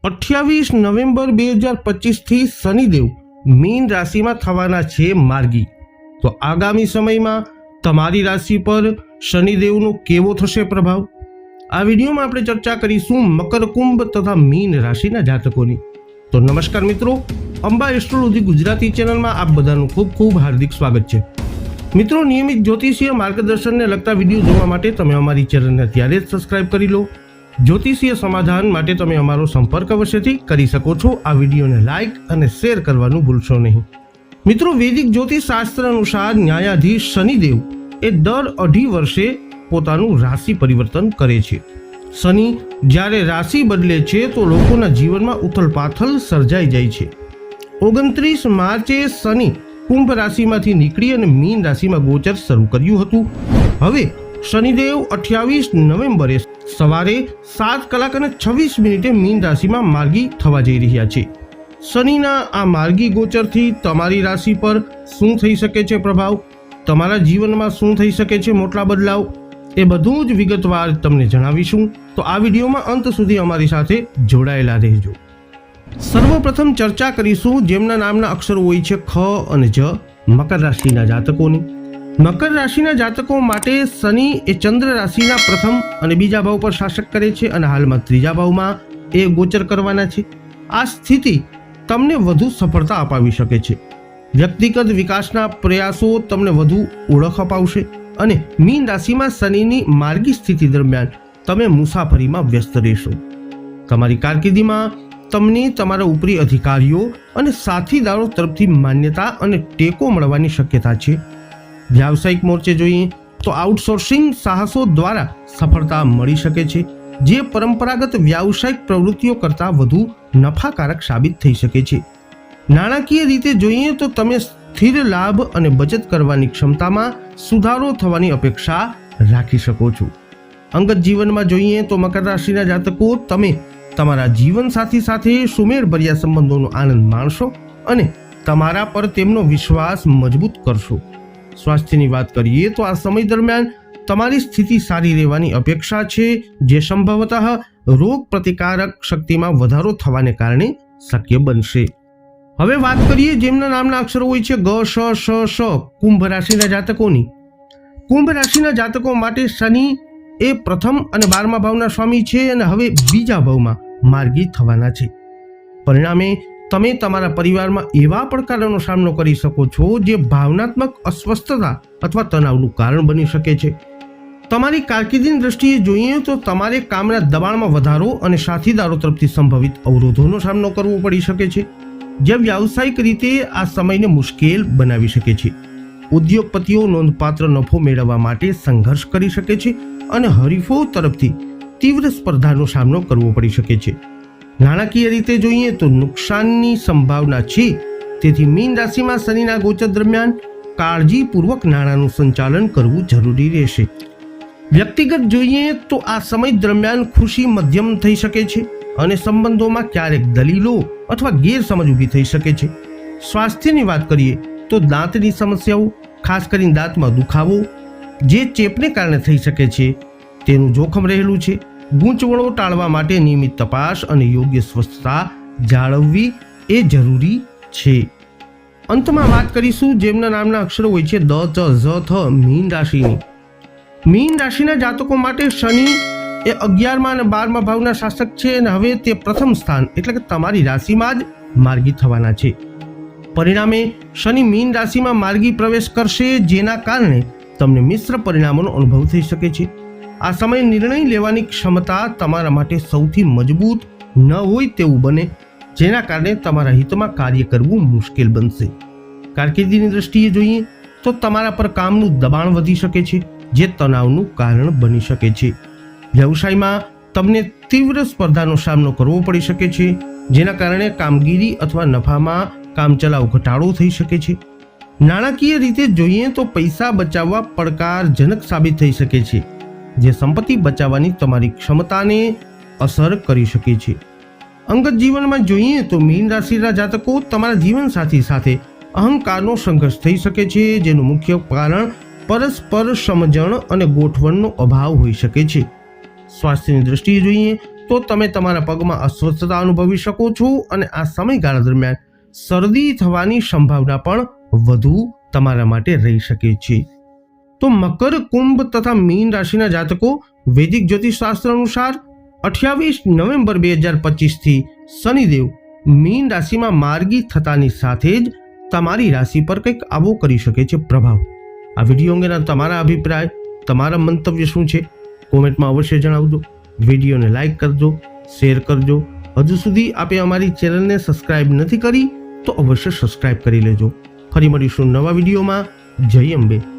28 November 2025 થી Shanidev mean રાશિમાં થવાના છે માર્ગી। તો આગામી સમયમાં તમારી રાશિ પર શનિદેવનો કેવો થશે પ્રભાવ, આ વિડીયોમાં આપણે ચર્ચા કરીશું મકર, કુંભ તથા મીન રાશિના જાતકોની। તો નમસ્કાર મિત્રો, અંબા એસ્ટ્રોલોજી ગુજરાતી ચેનલમાં આપ બધાનું ખૂબ ખૂબ હાર્દિક સ્વાગત છે। મિત્રો, નિયમિત જ્યોતિષીય માર્ગદર્શનને લગતા વિડીયો જોવા માટે તમે અમારી ચેનલને ત્યારે જ સબસ્ક્રાઇબ કરી લો। જ્યોતિષીય સમાધાન માટે તમે અમારો સંપર્ક અવશ્યથી કરી શકો છો। આ વિડીયોને લાઇક અને શેર કરવાનું ભૂલશો નહીં। મિત્રો, વૈદિક જ્યોતિષ શાસ્ત્ર અનુસાર ન્યાયાધીશ શનિદેવ એ દર 2.5 વર્ષે પોતાનું રાશિ પરિવર્તન કરે છે। શનિ જ્યારે રાશિ બદલે છે તો લોકોના જીવનમાં ઉથલપાથલ સર્જાઈ જાય છે। 29 માર્ચે શનિ કુંભ રાશિમાંથી નીકળી અને મીન રાશિમાં ગોચર શરૂ કર્યું હતું। હવે શનિદેવ 28 નવેમ્બરે સવારે 7:26 મીન રાશિમાં માર્ગી થવા જઈ રહ્યા છે। શનિના આ માર્ગી ગોચરથી તમારી રાશિ પર શું થઈ શકે છે પ્રભાવ, તમારા જીવનમાં શું થઈ શકે છે મોટા બદલાવ, એ બધું જ વિગતવાર તમને જણાવીશું। તો આ વિડીયોમાં અંત સુધી અમારી સાથે જોડાયેલા રહેજો। સર્વપ્રથમ ચર્ચા કરીશું જેમના નામના અક્ષરો હોય છે ખ અને જ, મકર રાશિના જાતકોની। મકર રાશિના જાતકો માટે શનિ એ ચંદ્ર રાશિના પ્રથમ અને બીજા ભાવ પર શાસક કરે છે અને હાલમાં ત્રીજા ભાવમાં એ ગોચર કરવાના છે। આ સ્થિતિ તમને વધુ સફળતા અપાવી શકે છે। વ્યક્તિગત વિકાસના પ્રયાસો તમને વધુ ઓળખ અપાવશે અને મીન રાશિમાં શનિની માર્ગી સ્થિતિ દરમિયાન તમે મુસાફરીમાં વ્યસ્ત રહેશો। તમારી કારકિર્દીમાં તમને તમારા ઉપરી અધિકારીઓ અને સાથીદારો તરફથી માન્યતા અને ટેકો મળવાની શક્યતા છે। વ્યાવસાયિક મોરચે જોઈએ તો આઉટસોર્સિંગ સાહસો દ્વારા સફળતા મળી શકે છે, જે પરંપરાગત વ્યાવસાયિક પ્રવૃત્તિઓ કરતાં વધુ નફાકારક સાબિત થઈ શકે છે। નાણાકીય રીતે જોઈએ તો તમે સ્થિર લાભ અને બચત કરવાની ક્ષમતામાં સુધારો થવાની અપેક્ષા રાખી શકો છો। અંગત જીવનમાં જોઈએ તો મકર રાશિના જાતકો તમે તમારા જીવનસાથી સાથે સુમેળભર્યા સંબંધોનો આનંદ માણશો અને તમારા પર તેમનો વિશ્વાસ મજબૂત કરશો। સ્વાસ્થ્યની વાત કરીએ તો આ સમય દરમિયાન તમારી સ્થિતિ સારી રહેવાની અપેક્ષા છે, જે સંભવતઃ રોગ પ્રતિકારક શક્તિમાં વધારો થવાને કારણે શક્ય બનશે। હવે વાત કરીએ જેમના નામના અક્ષરો હોય છે ગ, શ, શ, શ, કુંભ રાશિના જાતકોની। કુંભ રાશિના જાતકો માટે શનિ એ પ્રથમ અને 12મા ભાવના સ્વામી છે અને હવે બીજા ભાવમાં માર્ગી થવાના છે। પરિણામે તમે તમારા પરિવારમાં એવા પડકારોનો સામનો કરી શકો છો જે ભાવનાત્મક અસ્વસ્થતા અથવા તણાવનું કારણ બની શકે છે। તમારી કારકિર્દીની દ્રષ્ટિએ જોઈએ તો તમારે કામના દબાણમાં વધારો અને સાથીદારો તરફથી સંભવિત અવરોધોનો સામનો કરવો પડી શકે છે, જે વ્યાવસાયિક રીતે આ સમયને મુશ્કેલ બનાવી શકે છે। ઉદ્યોગપતિઓ નોંધપાત્ર નફો મેળવવા માટે સંઘર્ષ કરી શકે છે અને હરીફો તરફથી તીવ્ર સ્પર્ધાનો સામનો કરવો પડી શકે છે। નાણાકીય રીતે જોઈએ તો નુકસાનની સંભાવના છે, તેથી મીન રાશિમાં શનિના ગોચર દરમિયાન કાળજીપૂર્વક નાણાંનું સંચાલન કરવું જરૂરી રહેશે। વ્યક્તિગત જોઈએ તો આ સમય દરમિયાન ખુશી મધ્યમ થઈ શકે છે અને સંબંધોમાં ક્યારેક દલીલો અથવા ગેરસમજ ઊભી થઈ શકે છે। સ્વાસ્થ્યની વાત કરીએ તો દાંતની સમસ્યાઓ, ખાસ કરીને દાંતમાં દુખાવો, જે ચેપને કારણે થઈ શકે છે તેનું જોખમ રહેલું છે। ગૂંચવણો ટાળવા માટે નિયમિત તપાસ અને યોગ્ય સ્વસ્થતા જાળવવી એ જરૂરી છે। અંતમાં વાત કરીશું જેમના નામના અક્ષરો હોય છે દ, ચ, ઝ, થ, મીન રાશિની। મીન રાશિના જાતકો માટે શનિ એ 11મા અને 12મા ભાવના શાસક છે અને હવે તે પ્રથમ સ્થાન એટલે કે તમારી રાશિમાં જ માર્ગી થવાના છે। પરિણામે શનિ મીન રાશિમાં માર્ગી પ્રવેશ કરશે, જેના કારણે તમને મિશ્ર પરિણામોનો અનુભવ થઈ શકે છે। આ સમયે નિર્ણય લેવાની ક્ષમતા તમારા માટે સૌથી મજબૂત ન હોય તેવું બને, જેના કારણે તમારા હિતમાં કાર્ય કરવું મુશ્કેલ બનશે। કારકિર્દીની દ્રષ્ટિએ જોઈએ તો તમારા પર કામનું દબાણ વધી શકે છે, જે તણાવનું કારણ બની શકે છે। વ્યવસાયમાં તમને તીવ્ર સ્પર્ધાનો સામનો કરવો પડી શકે છે, જેના કારણે કામગીરી અથવા નફામાં કામચલાઉ ઘટાડો થઈ શકે છે। નાણાકીય રીતે જોઈએ તો પૈસા બચાવવા પડકારજનક સાબિત થઈ શકે છે, જે સંપત્તિ બચાવવાની તમારી ક્ષમતાને અસર કરી શકે છે। અંગત જીવનમાં જોઈએ તો મીન રાશિના જાતકો તમારા જીવનસાથી સાથે અહંકારનો સંઘર્ષ થઈ શકે છે, જેનું મુખ્ય કારણ પરસ્પર સમજણ અને ગોઠવણનો અભાવ હોઈ શકે છે। સ્વાસ્થ્યની દ્રષ્ટિએ જોઈએ તો તમે તમારા પગમાં અસ્વસ્થતા અનુભવી શકો છો અને આ સમયગાળા દરમિયાન શરદી થવાની સંભાવના પણ વધુ તમારા માટે રહી શકે છે. તો મકર, કુંભ તથા મીન રાશિના જાતકો વૈદિક જ્યોતિષશાસ્ત્ર અનુસાર 28 નવેમ્બર 2025 થી શનિદેવ મીન રાશિમાં માર્ગી થતાની સાથે જ તમારી રાશિ પર કંઈક આવો કરી શકે છે પ્રભાવ. આ વિડીયો અંગેના તમારા અભિપ્રાય, તમારા મંતવ્ય શું છે? કોમેન્ટમાં અવશ્ય જણાવજો. વિડીયોને લાઈક કરજો, શેર કરજો. હજુ સુધી આપે અમારી ચેનલને સબસ્ક્રાઇબ નથી કરી તો અવશ્ય સબસ્ક્રાઇબ કરી લેજો. ફરી મળીશું નવા વિડીયોમાં. જય અંબે.